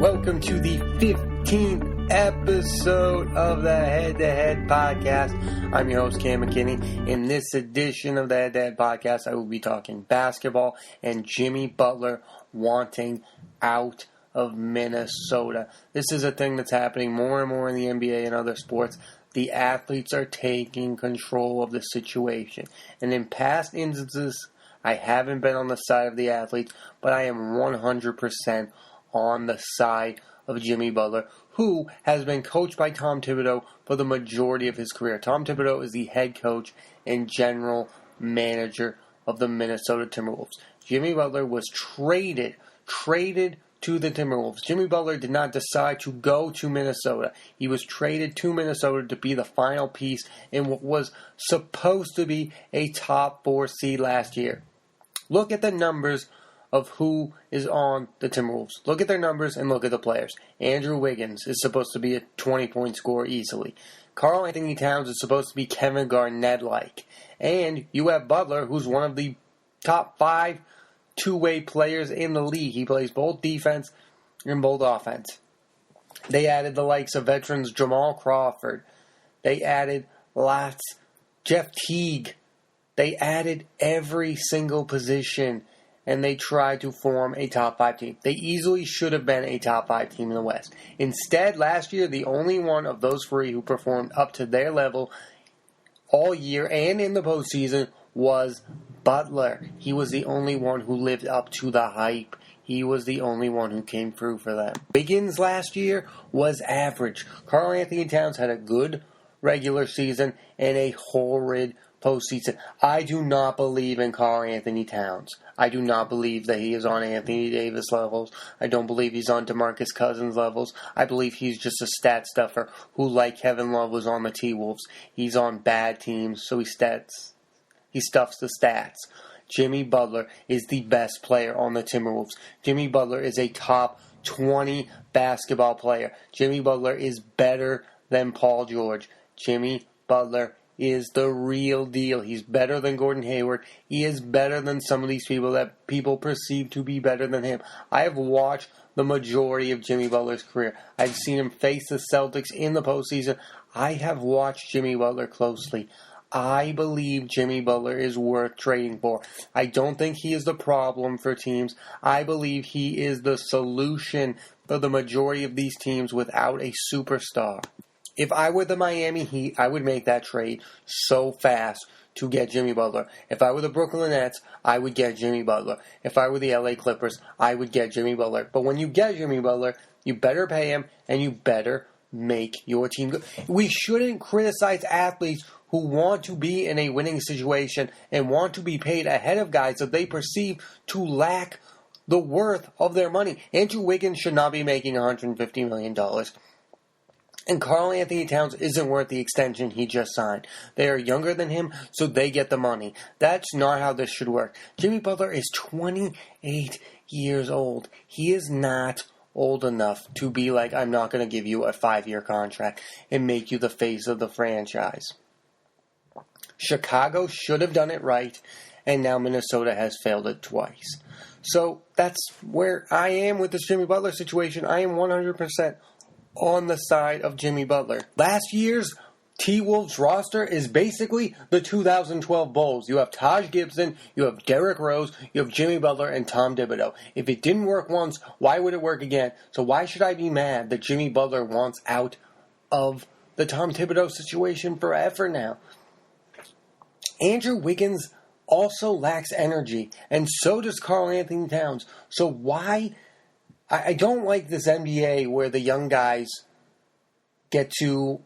Welcome to the 15th episode of the Head to Head Podcast. I'm your host, Cam McKinney. In this edition of the Head to Head Podcast, I will be talking basketball and Jimmy Butler wanting out of Minnesota. This is a thing that's happening more and more in the NBA and other sports. The athletes are taking control of the situation. And in past instances, I haven't been on the side of the athletes, but I am 100% on the side of Jimmy Butler, who has been coached by Tom Thibodeau for the majority of his career. Tom Thibodeau is the head coach and general manager of the Minnesota Timberwolves. Jimmy Butler was traded to the Timberwolves. Jimmy Butler did not decide to go to Minnesota. He was traded to Minnesota to be the final piece in what was supposed to be a top 4 seed last year. Look at the numbers of who is on the Timberwolves. Look at their numbers and look at the players. Andrew Wiggins is supposed to be a 20-point scorer easily. Karl Anthony Towns is supposed to be Kevin Garnett-like. And you have Butler, who's one of the top 5 two-way players in the league. He plays both defense and both offense. They added the likes of veterans Jamal Crawford. They added lots. Jeff Teague. They added every single position, and they tried to form a top 5 team. They easily should have been a top 5 team in the West. Instead, last year, the only one of those 3 who performed up to their level all year and in the postseason was Butler. He was the only one who lived up to the hype. He was the only one who came through for them. Wiggins last year was average. Karl Anthony Towns had a good regular season and a horrid postseason. I do not believe in Karl Anthony Towns. I do not believe that he is on Anthony Davis levels. I don't believe he's on DeMarcus Cousins levels. I believe he's just a stat stuffer who, like Kevin Love, was on the T-Wolves. He's on bad teams, so he stuffs the stats. Jimmy Butler is the best player on the Timberwolves. Jimmy Butler is a top 20 basketball player. Jimmy Butler is better than Paul George. Jimmy Butler is the real deal. He's better than Gordon Hayward. He is better than some of these people that people perceive to be better than him. I have watched the majority of Jimmy Butler's career. I've seen him face the Celtics in the postseason. I have watched Jimmy Butler closely. I believe Jimmy Butler is worth trading for. I don't think he is the problem for teams. I believe he is the solution for the majority of these teams without a superstar. If I were the Miami Heat, I would make that trade so fast to get Jimmy Butler. If I were the Brooklyn Nets, I would get Jimmy Butler. If I were the LA Clippers, I would get Jimmy Butler. But when you get Jimmy Butler, you better pay him and you better make your team good. We shouldn't criticize athletes who want to be in a winning situation and want to be paid ahead of guys that they perceive to lack the worth of their money. Andrew Wiggins should not be making $150 million. And Karl Anthony Towns isn't worth the extension he just signed. They are younger than him, so they get the money. That's not how this should work. Jimmy Butler is 28 years old. He is not old enough to be like, I'm not going to give you a 5-year contract and make you the face of the franchise. Chicago should have done it right, and now Minnesota has failed it twice. So that's where I am with this Jimmy Butler situation. I am 100% on the side of Jimmy Butler. Last year's T-Wolves roster is basically the 2012 Bulls. You have Taj Gibson, you have Derrick Rose, you have Jimmy Butler, and Tom Thibodeau. If it didn't work once, why would it work again? So why should I be mad that Jimmy Butler wants out of the Tom Thibodeau situation forever now? Andrew Wiggins also lacks energy, and so does Karl Anthony Towns. So why? I don't like this NBA where the young guys get to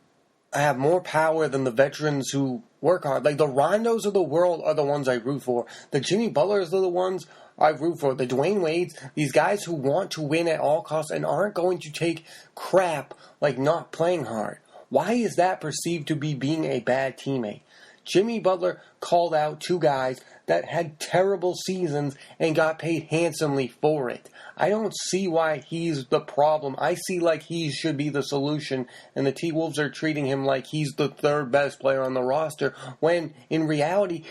have more power than the veterans who work hard. Like the Rondos of the world are the ones I root for. The Jimmy Butlers are the ones I root for. The Dwayne Wades, these guys who want to win at all costs and aren't going to take crap like not playing hard. Why is that perceived to be being a bad teammate? Jimmy Butler called out 2 guys that had terrible seasons and got paid handsomely for it. I don't see why he's the problem. I see like he should be the solution, and the T-Wolves are treating him like he's the 3rd best player on the roster, when in reality,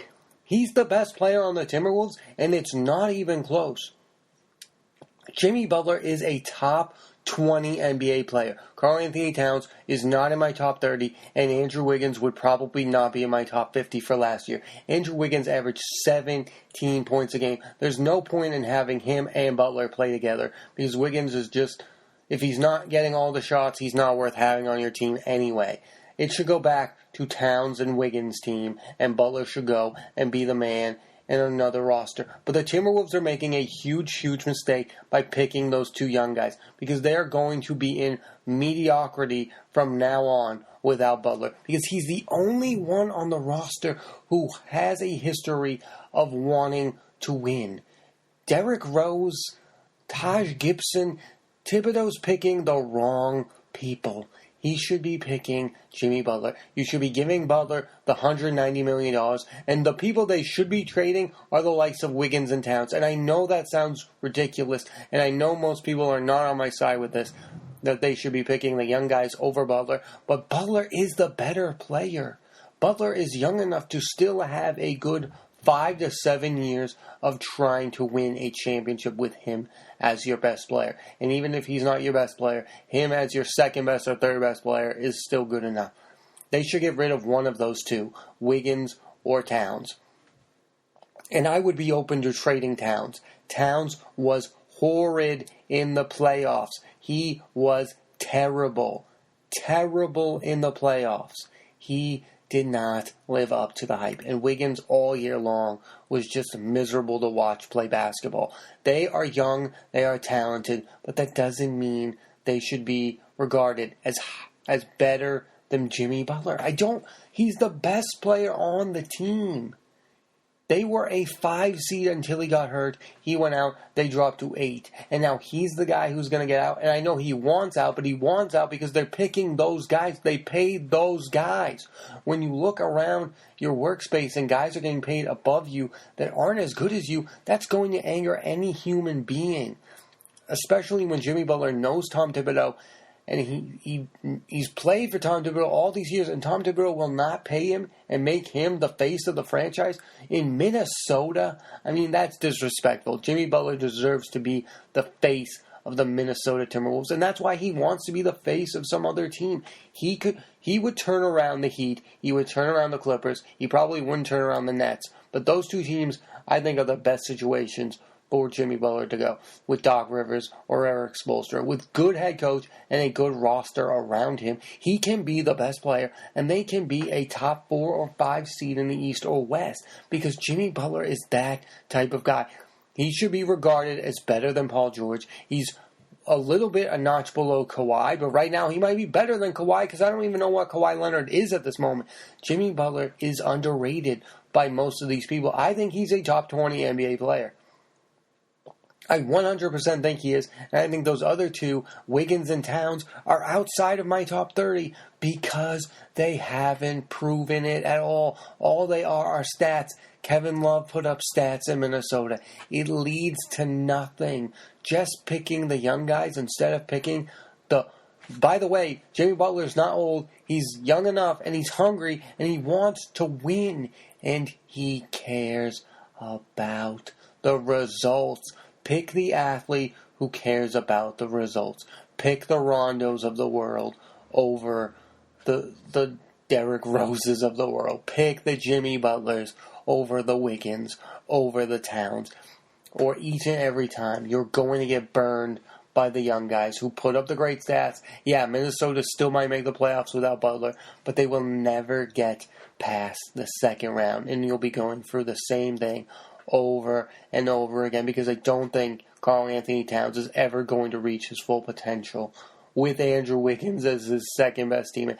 he's the best player on the Timberwolves, and it's not even close. Jimmy Butler is a top 20 NBA player. Karl Anthony Towns is not in my top 30, and Andrew Wiggins would probably not be in my top 50 for last year. Andrew Wiggins averaged 17 points a game. There's no point in having him and Butler play together because Wiggins is just, if he's not getting all the shots, he's not worth having on your team anyway. It should go back to Towns and Wiggins' team, and Butler should go and be the man in another roster. But the Timberwolves are making a huge mistake by picking those two young guys because they are going to be in mediocrity from now on without Butler because he's the only one on the roster who has a history of wanting to win. Derrick Rose, Taj Gibson, Thibodeau's picking the wrong people. He should be picking Jimmy Butler. You should be giving Butler the $190 million. And the people they should be trading are the likes of Wiggins and Towns. And I know that sounds ridiculous. And I know most people are not on my side with this. That they should be picking the young guys over Butler. But Butler is the better player. Butler is young enough to still have a good 5 to 7 years of trying to win a championship with him as your best player. And even if he's not your best player, him as your second best or third best player is still good enough. They should get rid of one of those two, Wiggins or Towns. And I would be open to trading Towns. Towns was horrid in the playoffs. He was terrible. Terrible in the playoffs. He did not live up to the hype. And Wiggins all year long was just miserable to watch play basketball. They are young, they are talented, but that doesn't mean they should be regarded as better than Jimmy Butler. He's the best player on the team. They were a 5 seed until he got hurt. He went out. They dropped to 8. And now he's the guy who's going to get out. And I know he wants out, but he wants out because they're picking those guys. They paid those guys. When you look around your workspace and guys are getting paid above you that aren't as good as you, that's going to anger any human being. Especially when Jimmy Butler knows Tom Thibodeau. And he's played for Tom Thibodeau all these years, and Tom Thibodeau will not pay him and make him the face of the franchise in Minnesota. I mean, that's disrespectful. Jimmy Butler deserves to be the face of the Minnesota Timberwolves, and that's why he wants to be the face of some other team. He would turn around the Heat. He would turn around the Clippers. He probably wouldn't turn around the Nets. But those two teams, I think, are the best situations for Jimmy Butler to go with Doc Rivers or Eric Spoelstra. With good head coach and a good roster around him, he can be the best player, and they can be a top 4 or 5 seed in the East or West because Jimmy Butler is that type of guy. He should be regarded as better than Paul George. He's a little bit a notch below Kawhi, but right now he might be better than Kawhi because I don't even know what Kawhi Leonard is at this moment. Jimmy Butler is underrated by most of these people. I think he's a top 20 NBA player. I 100% think he is, and I think those other two, Wiggins and Towns, are outside of my top 30 because they haven't proven it at all. All they are stats. Kevin Love put up stats in Minnesota. It leads to nothing. Just picking the young guys instead of picking the... By the way, Jimmy Butler's not old. He's young enough, and he's hungry, and he wants to win, and he cares about the results. Pick the athlete who cares about the results. Pick the Rondos of the world over the Derrick Roses of the world. Pick the Jimmy Butlers over the Wiggins, over the Towns. Or each and every time, you're going to get burned by the young guys who put up the great stats. Yeah, Minnesota still might make the playoffs without Butler, but they will never get past the second round. And you'll be going through the same thing over and over again because I don't think Karl Anthony Towns is ever going to reach his full potential with Andrew Wiggins as his second best teammate.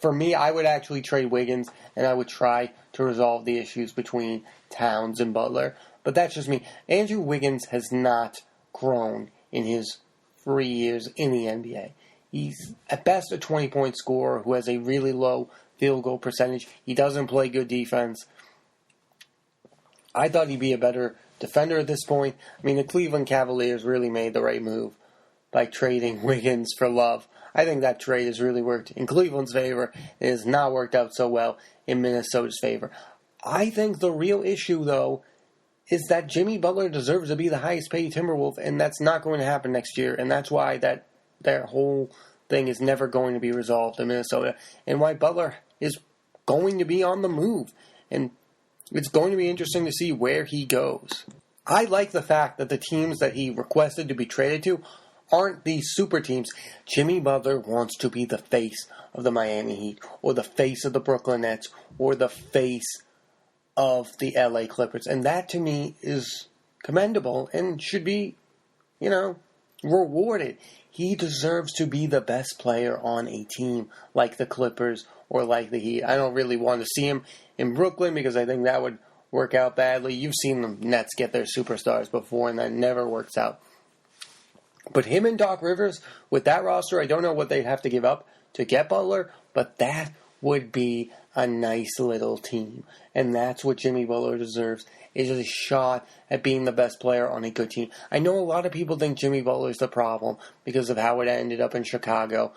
For me, I would actually trade Wiggins and I would try to resolve the issues between Towns and Butler. But that's just me. Andrew Wiggins has not grown in his 3 years in the NBA. He's at best a 20-point scorer who has a really low field goal percentage. He doesn't play good defense. I thought he'd be a better defender at this point. I mean, the Cleveland Cavaliers really made the right move by trading Wiggins for Love. I think that trade has really worked in Cleveland's favor. It has not worked out so well in Minnesota's favor. I think the real issue, though, is that Jimmy Butler deserves to be the highest paid Timberwolf, and that's not going to happen next year, and that's why that whole thing is never going to be resolved in Minnesota, and why Butler is going to be on the move, and it's going to be interesting to see where he goes. I like the fact that the teams that he requested to be traded to aren't these super teams. Jimmy Butler wants to be the face of the Miami Heat, or the face of the Brooklyn Nets, or the face of the LA Clippers. And that, to me, is commendable and should be, rewarded. He deserves to be the best player on a team like the Clippers or like the Heat. I don't really want to see him in Brooklyn because I think that would work out badly. You've seen the Nets get their superstars before, and that never works out. But him and Doc Rivers, with that roster, I don't know what they'd have to give up to get Butler, but that would be a nice little team. And that's what Jimmy Butler deserves, is a shot at being the best player on a good team. I know a lot of people think Jimmy Butler is the problem because of how it ended up in Chicago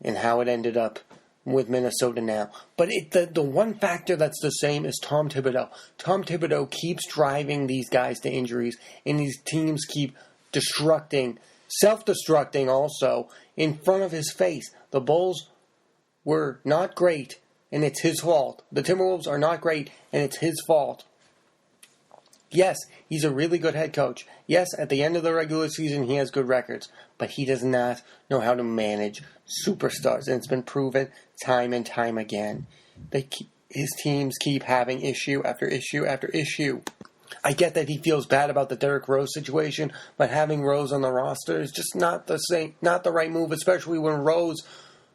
and how it ended up with Minnesota now. But the one factor that's the same is Tom Thibodeau. Tom Thibodeau keeps driving these guys to injuries, and these teams keep self-destructing also in front of his face. The Bulls were not great, and it's his fault. The Timberwolves are not great, and it's his fault. Yes, he's a really good head coach. Yes, at the end of the regular season, he has good records. But he does not know how to manage superstars. And it's been proven time and time again. His teams keep having issue after issue after issue. I get that he feels bad about the Derrick Rose situation, but having Rose on the roster is just not the right move, especially when Rose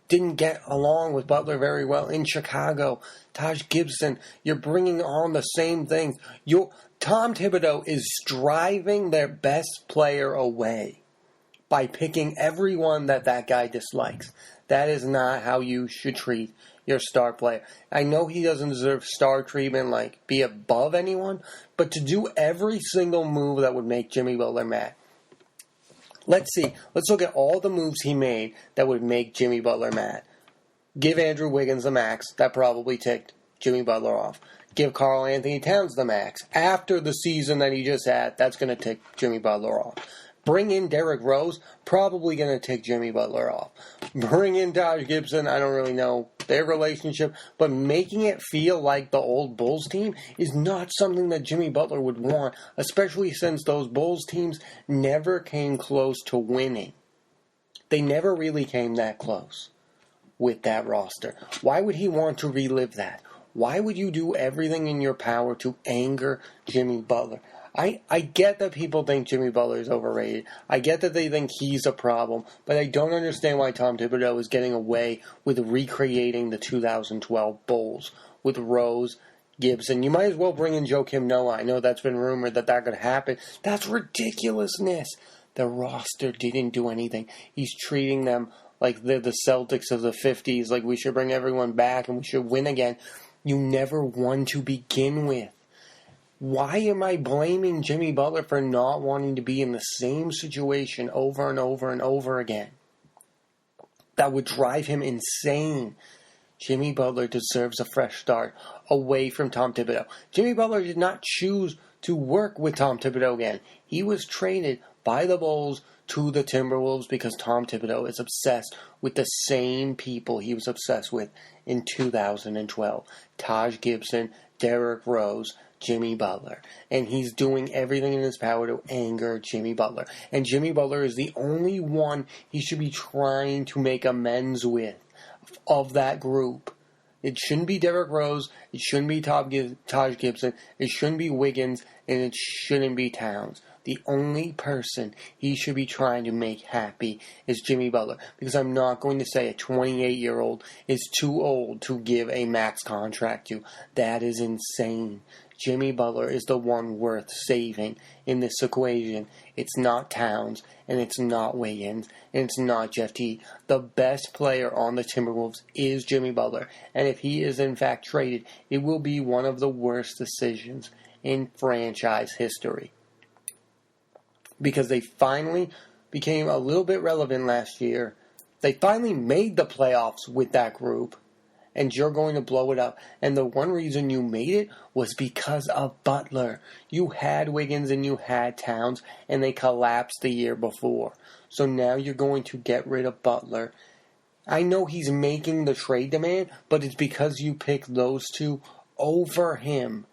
didn't get along with Butler very well in Chicago. Taj Gibson, you're bringing on the same things. Tom Thibodeau is driving their best player away by picking everyone that guy dislikes. That is not how you should treat your star player. I know he doesn't deserve star treatment, like be above anyone, but to do every single move that would make Jimmy Butler mad. Let's see. Let's look at all the moves he made that would make Jimmy Butler mad. Give Andrew Wiggins the max. That probably ticked Jimmy Butler off. Give Karl Anthony Towns the max. After the season that he just had, that's going to tick Jimmy Butler off. Bring in Derrick Rose, probably going to tick Jimmy Butler off. Bring in Taj Gibson, I don't really know their relationship, but making it feel like the old Bulls team is not something that Jimmy Butler would want, especially since those Bulls teams never came close to winning. They never really came that close with that roster. Why would he want to relive that? Why would you do everything in your power to anger Jimmy Butler? I get that people think Jimmy Butler is overrated. I get that they think he's a problem, but I don't understand why Tom Thibodeau is getting away with recreating the 2012 Bulls with Rose, Gibson. You might as well bring in Joakim Noah. I know that's been rumored that could happen. That's ridiculousness. The roster didn't do anything. He's treating them like they're the Celtics of the 50s, like we should bring everyone back and we should win again. You never won to begin with. Why am I blaming Jimmy Butler for not wanting to be in the same situation over and over and over again? That would drive him insane. Jimmy Butler deserves a fresh start away from Tom Thibodeau. Jimmy Butler did not choose to work with Tom Thibodeau again. He was traded by the Bulls to the Timberwolves because Tom Thibodeau is obsessed with the same people he was obsessed with in 2012. Taj Gibson, Derrick Rose, Jimmy Butler. And he's doing everything in his power to anger Jimmy Butler. And Jimmy Butler is the only one he should be trying to make amends with of that group. It shouldn't be Derrick Rose. It shouldn't be Taj Gibson. It shouldn't be Wiggins. And it shouldn't be Towns. The only person he should be trying to make happy is Jimmy Butler. Because I'm not going to say a 28-year-old is too old to give a max contract to. That is insane. Jimmy Butler is the one worth saving in this equation. It's not Towns, and it's not Wiggins, and it's not Jeff Teague. The best player on the Timberwolves is Jimmy Butler, and if he is in fact traded, it will be one of the worst decisions in franchise history. Because they finally became a little bit relevant last year. They finally made the playoffs with that group, and you're going to blow it up. And the one reason you made it was because of Butler. You had Wiggins and you had Towns, and they collapsed the year before. So now you're going to get rid of Butler. I know he's making the trade demand, but it's because you picked those two over him.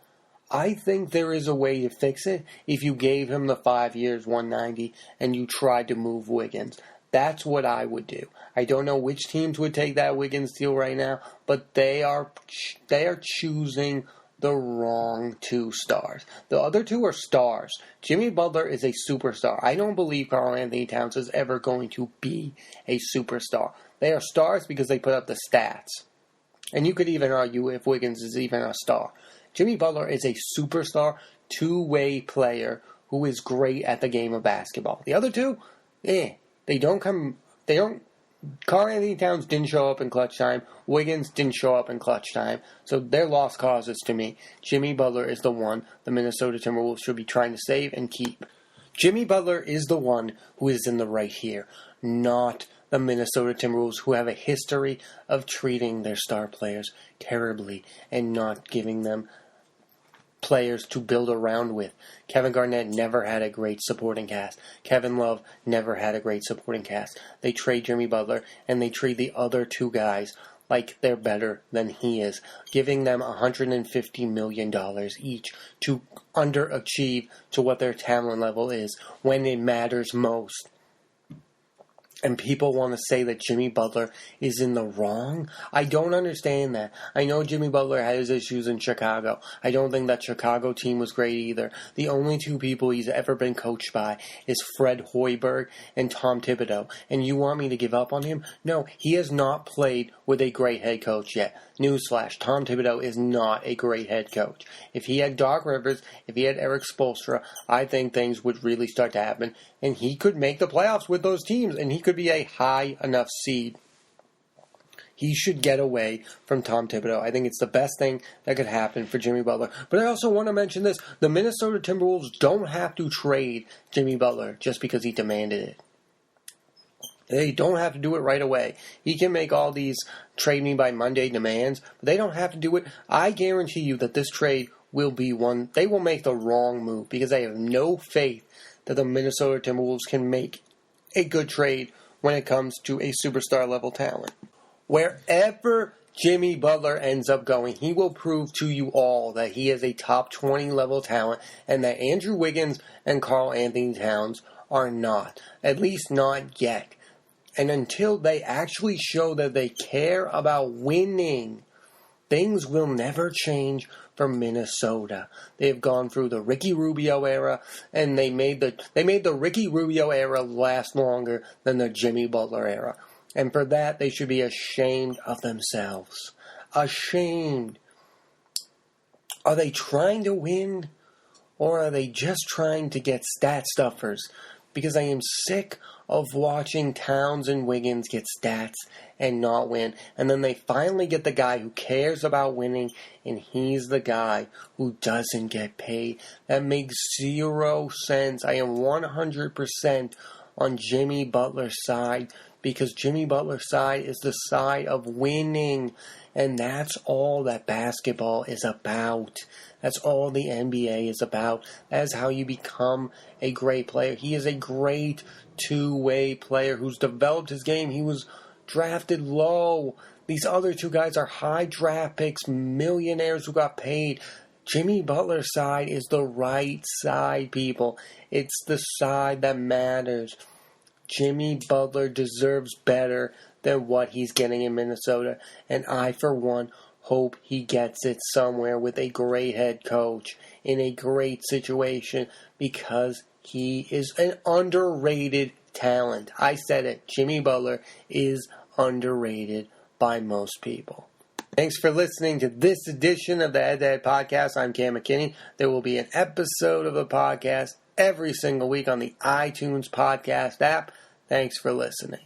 I think there is a way to fix it if you gave him the 5 years, 190, and you tried to move Wiggins. That's what I would do. I don't know which teams would take that Wiggins deal right now, but they are choosing the wrong two stars. The other two are stars. Jimmy Butler is a superstar. I don't believe Karl Anthony Towns is ever going to be a superstar. They are stars because they put up the stats. And you could even argue if Wiggins is even a star. Jimmy Butler is a superstar, two-way player who is great at the game of basketball. The other two, Karl Anthony Towns didn't show up in clutch time. Wiggins didn't show up in clutch time. So they're lost causes to me. Jimmy Butler is the one the Minnesota Timberwolves should be trying to save and keep. Jimmy Butler is the one who is in the right here, not the Minnesota Timberwolves, who have a history of treating their star players terribly and not giving them players to build around with. Kevin Garnett never had a great supporting cast. Kevin Love never had a great supporting cast. They trade Jimmy Butler, and they treat the other two guys like they're better than he is, giving them $150 million each to underachieve to what their talent level is when it matters most. And people want to say that Jimmy Butler is in the wrong? I don't understand that. I know Jimmy Butler had his issues in Chicago. I don't think that Chicago team was great either. The only two people he's ever been coached by is Fred Hoiberg and Tom Thibodeau. And you want me to give up on him? No, he has not played with a great head coach yet. Newsflash, Tom Thibodeau is not a great head coach. If he had Doc Rivers, if he had Eric Spoelstra, I think things would really start to happen. And he could make the playoffs with those teams, and he could be a high enough seed. He should get away from Tom Thibodeau. I think it's the best thing that could happen for Jimmy Butler. But I also want to mention this. The Minnesota Timberwolves don't have to trade Jimmy Butler just because he demanded it. They don't have to do it right away. He can make all these trade me by Monday demands, but they don't have to do it. I guarantee you that this trade will be one. They will make the wrong move because they have no faith that the Minnesota Timberwolves can make a good trade when it comes to a superstar level talent. Wherever Jimmy Butler ends up going, he will prove to you all that he is a top 20 level talent and that Andrew Wiggins and Karl Anthony Towns are not. At least not yet. And until they actually show that they care about winning, things will never change for Minnesota. They've gone through the Ricky Rubio era, and they made the Ricky Rubio era last longer than the Jimmy Butler era. And for that, they should be ashamed of themselves. Ashamed. Are they trying to win, or are they just trying to get stat stuffers? Because I am sick of watching Towns and Wiggins get stats and not win. And then they finally get the guy who cares about winning, and he's the guy who doesn't get paid. That makes zero sense. I am 100% on Jimmy Butler's side because Jimmy Butler's side is the side of winning. And that's all that basketball is about. That's all the NBA is about. That's how you become a great player. He is a great two-way player who's developed his game. He was drafted low. These other two guys are high draft picks, millionaires who got paid. Jimmy Butler's side is the right side, people. It's the side that matters. Jimmy Butler deserves better than what he's getting in Minnesota. And I, for one, hope he gets it somewhere with a great head coach in a great situation because he is an underrated talent. I said it. Jimmy Butler is underrated by most people. Thanks for listening to this edition of the Head to Head Podcast. I'm Cam McKinney. There will be an episode of the podcast every single week on the iTunes podcast app. Thanks for listening.